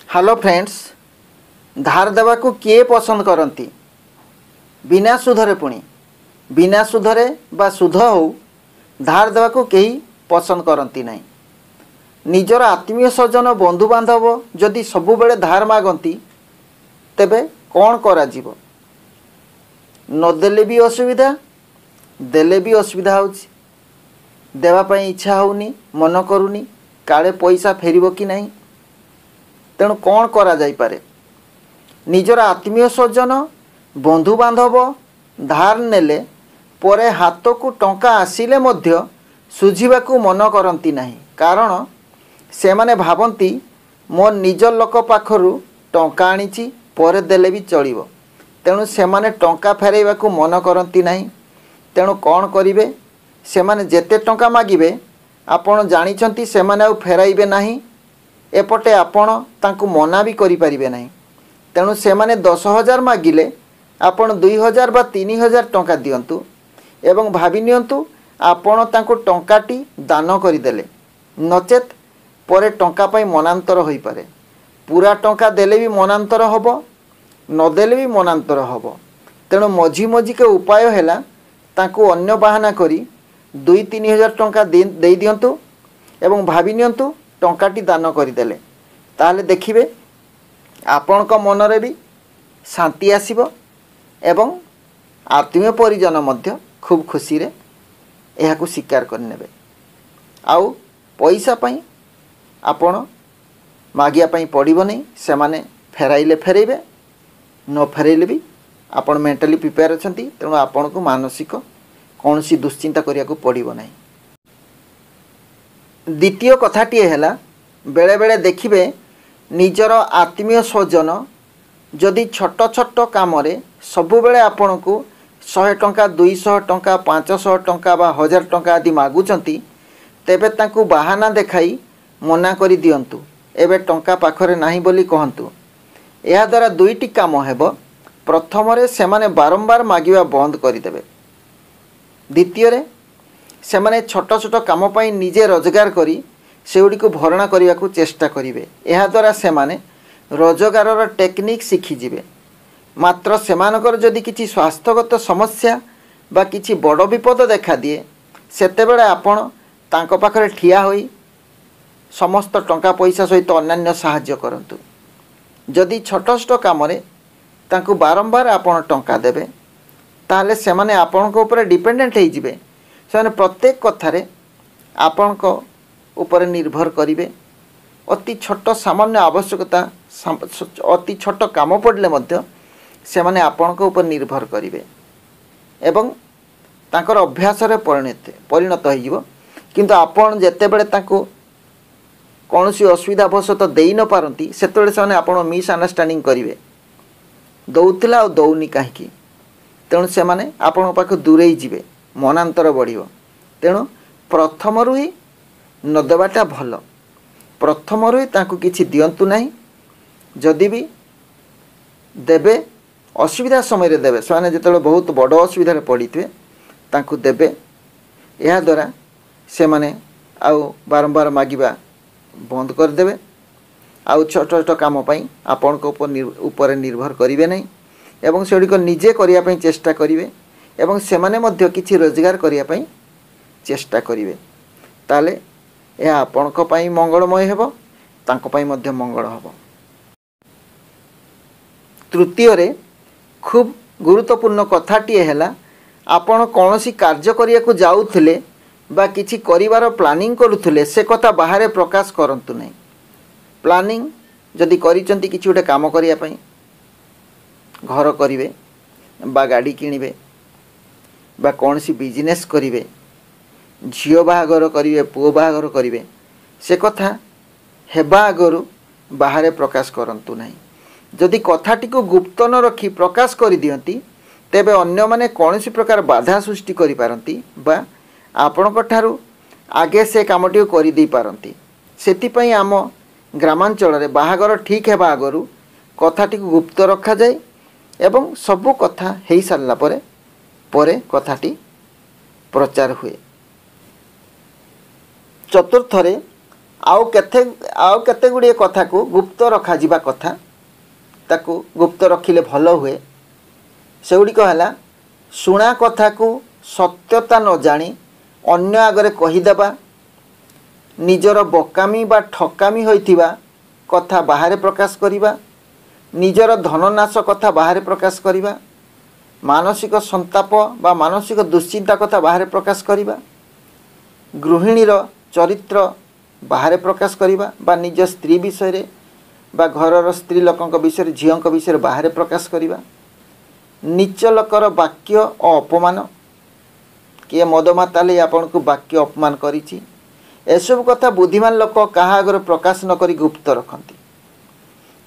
Hello friends, धार देवा को किए पसंद करती बिना सुधरे पुणी बिना सुधरे बा सुध हो धार देवा को कहीं पसंद करती नहीं। निजर आत्मीय स्वजन बंधु बांधव जदि सबुबले धार मागती तेबे कौन करा जीवो? नदेले भी असुविधा, देले भी असुविधा होछि। देवाई इच्छा होनी, मन करूनी, काले पैसा फेरिबो कि नहीं। तेणु कौन करा जाई पारे? निजर आत्मीय स्वजन बंधु बांधव धार नेले परे हाथ को टंका आसिले मध्य सुझिबाकू मन करती नहीं। कारण से माने भावती मो निज लोक पाखरु टंका आनीची परे देले भी चलिबो। तेणु से माने टंका फेराइबाकू मन करती नहीं। तेणु कौन करिवे? से माने जेते टंका मागिबे आपण जानिचंती से माने आ फेराइबे नहीं। एपटे आपण तांकु मना भी करि परिबे नहीं। तेणु से माने 10,000 मागिले आपण 2,000 बा 3,000 टंका दियंतु एवं भाबी नियंतु आपण तांकु टंकाटी दान करिदेले, नचेत परे टंका पाई मनांतर होई पारे। पूरा टंका देले भी मनांतर हबो, न देले भी मनांतर हबो। तेणु मझी मझी के उपाय हैला तांकु अन्य बहाना करी 2-3,000 टंका दे दियंतु एवं भाबी नियंतु टंकाटी दान करदेले। ताहले देखिबे आपणक मनरे भी शांति आसीबो एवं आत्मीय परिजन मध्य खूब खुशी रे एहाकू स्वीकार करनेबे। आउ पैसा पाई आपण मागिया पाई पड़िबो नहीं। से माने फेराइले फेरेबे, न फेराइले भी आपण मेंटली प्रिपेयर अछंती। तेणु आपण को मानसिक कौनसी दुश्चिंता करिया को पड़िबो नहीं। द्वितीय कथाटी है बेले बेले देखिबे निजर आत्मीय स्वजन जदि छोट छोट काम सबुबले आपण को 100 टंका, 200 टंका, 500 टंका बा 1000 टंका आदि मागुचंती तेबे तांकु बहाना देखाई मना करि दियंतु। एबे टंका पाखरे नाही बोली कहंतु। एहा द्वारा दुईटी काम हेबो। प्रथम रे सेमाने बारंबार मागिबा बंद करिदेबे। द्वितीय रे सेमाने छोट छोट काम पाई निजे रोजगार करी सेउडी को भरणा करने को चेष्टा करिवे। एहा द्वारा सेमाने रोजगार टेक्निक शिखी जिवे। मात्र सेमानकर जदि किछि स्वास्थ्यगत समस्या बा किछि बड़ विपद देखा दिए सेतेबेले आपण तांको पाखरे ठिया होई समस्त टंका पैसा सहित अन्यान्य साहाय्य करंतु। जदि छोट छोट काम तांको बारंबार आपण टंका देबे ताहले सेमाने आपणक ऊपर डिपेंडेंट हो जिवे। से प्रत्येक कथारे आपणक ऊपर निर्भर करिवे। अति छोट सामान्य आवश्यकता अति छोट काम पड़ले मध्य से माने आपणक ऊपर निर्भर करिवे एवं तांकर अभ्यास रे परिणत हो जिवो। किंतु आपण जेतेबेले तांको कौनसी असुविधा बशत देई न पारंती सेतेबेले से माने आपण मिसअंडरस्टैंडिंग करिवे, दौथिला और दौनी काहेकि। तेणु से माने आपण पाख दूरेई जिवे, मनांतर बढ़िवो। तेणु प्रथमरु ही न देवाटा भल। प्रथमरु ही तांको किछि दियंतु नहीं। जदि भी देबे असुविधा समय देवे, से जिते बहुत बड़ असुविधा पड़े तांको देबे। यह द्वारा से माने आउ बारंबार मागिबा बंद कर देबे। आउ छोट छोट काम पाई आपण को ऊपर निर्भर करिवे नहीं एवं सेडी को निजे करिया पई चेष्टा करिवे एवं से माने मध्य किछि रोजगार करिया पई चेष्टा करिवे। ताले यह आपणक पई मंगलमय हेबो, तांको पई मध्य मंगल हेबो। तृतीय रे खूब गुरुत्वपूर्ण कथाटी है आपण कौनसी कार्य करिया को जाउथिले बा किछि करिवार प्लानिंग करुथिले से कथा बाहर प्रकाश करंतु नहीं। प्लानिंग जदि करिचंती किछि उठे काम करिया पई, घर करिवे बा गाड़ी किनिबे बा कौनसी बिजनेस करिवे, झियो बाहागर करिवे, पुओ बाहागर करिवे, से कथा हेबा आगरु बाहर प्रकाश करंतु नहीं। जदि कथाटी को गुप्त न रखी प्रकाश कर दियंती तेबे अन्य माने कौनसी प्रकार बाधा सृष्टि करि पारंती बा आपणक ठारू आगे से कामटी करि देई पारंती। सेति पई आम ग्रामांचल रे बाहागर ठीक हेबा आगरु कथाटी को गुप्त रखा जाए एवं सबु कथा हेई सारला परे कथाटी प्रचार हुए। चतुर्थ रे आउ केते गुड़िए कथा को गुप्त रखा जिबा कथा ताकू गुप्त रखिले भल हुए सेगुड़िक है शुणा कथा को सत्यता न जानी अन्य आगरे कहीदेवा निजर बकामी बा ठकामी होइथिबा कथा बाहर प्रकाश करिबा निजर धननाश कथा बाहर प्रकाश करिबा मानसिक संताप बा मानसिक दुश्चिंता कथा बाहर प्रकाश करिबा गृहिणीर चरित्र बाहर प्रकाश करिबा बा निज स्त्री विषय रे बा घरर स्त्री लोकंक विषय झीओंक विषय बाहर प्रकाश करिबा नीच लोकर वाक्य और अपमान किए मदमाताले आपन को वाक्य अपमान करिछि एसब कथा बुद्धिमान लोक कहा आगर प्रकाश न करी गुप्त रखती।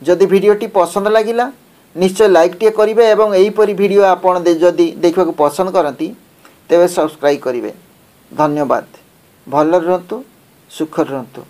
जदि वीडियोटी पसंद लगिला निश्चय लाइक टे करिवे एवं एहीपरि वीडियो आपन जदि देखा पसंद करती तेबे सब्सक्राइब करिवे। धन्यवाद। भल रहतु सुख रहतु।